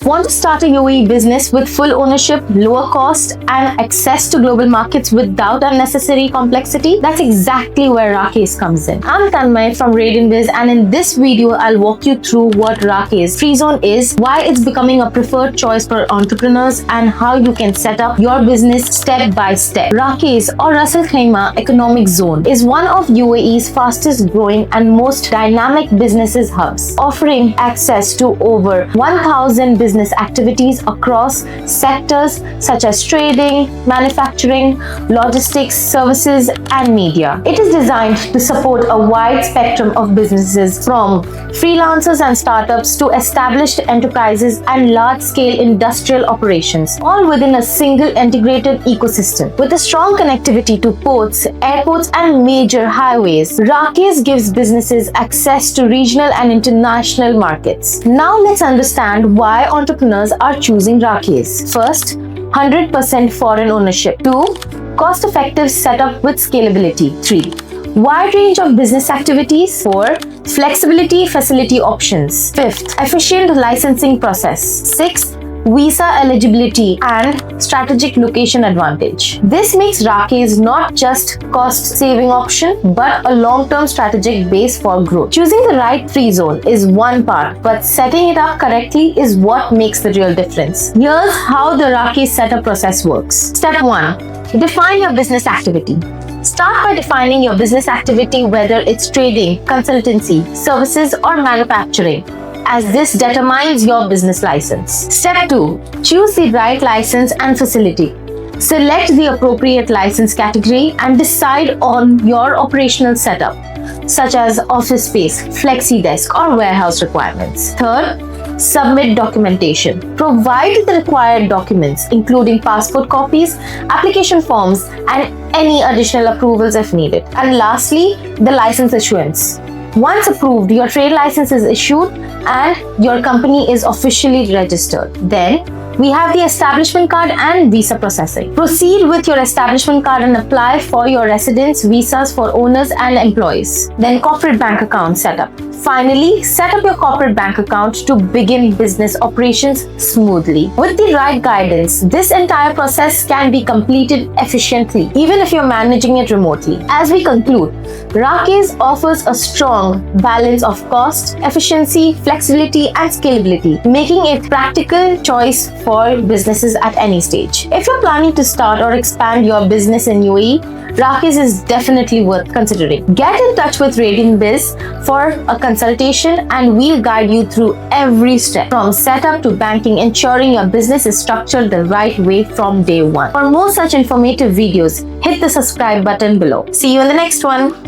Want to start a UAE business with full ownership, lower cost, and access to global markets without unnecessary complexity? That's exactly where RAKEZ comes in. I'm Khaimah from RadiantBiz, and in this video, I'll walk you through what RAKEZ free zone is, why it's becoming a preferred choice for entrepreneurs, and how you can set up your business step by step. RAKEZ, or Khaimah Economic Zone, is one of UAE's fastest growing and most dynamic businesses hubs, offering access to over 1,000 business activities across sectors such as trading, manufacturing, logistics, services, and media. It is designed to support a wide spectrum of businesses, from freelancers and startups to established enterprises and large-scale industrial operations, all within a single integrated ecosystem. With a strong connectivity to ports, airports, and major highways, RAKEZ gives businesses access to regional and international markets. Now let's understand why entrepreneurs are choosing RAKEZ. First, 100% foreign ownership. 2. Cost-effective setup with scalability. 3. Wide range of business activities. 4. Flexibility facility options. 5th, efficient licensing process. 6th, visa eligibility and strategic location advantage. This makes RAKEZ not just cost-saving option, but a long-term strategic base for growth. Choosing the right free zone is one part, but setting it up correctly is what makes the real difference. Here's how the RAKEZ setup process works. Step 1. Define your business activity. Start by defining your business activity, whether it's trading, consultancy, services, or manufacturing, as this determines your business license. Step 2. Choose the right license and facility. Select the appropriate license category and decide on your operational setup, such as office space, flexi-desk, or warehouse requirements. Third, submit documentation. Provide the required documents, including passport copies, application forms, and any additional approvals if needed. And lastly, the license issuance. Once approved, your trade license is issued and your company is officially registered. Then we have the establishment card and visa processing. Proceed with your establishment card and apply for your residence visas for owners and employees. Then corporate bank account setup. Finally, set up your corporate bank account to begin business operations smoothly. With the right guidance, this entire process can be completed efficiently, even if you're managing it remotely. As we conclude, RAKEZ offers a strong balance of cost, efficiency, flexibility, and scalability, making it a practical choice for businesses at any stage. If you're planning to start or expand your business in UAE, RAKEZ is definitely worth considering. Get in touch with RadiantBiz for a consultation and we'll guide you through every step, from setup to banking, ensuring your business is structured the right way from day one. For more such informative videos, hit the subscribe button below. See you in the next one.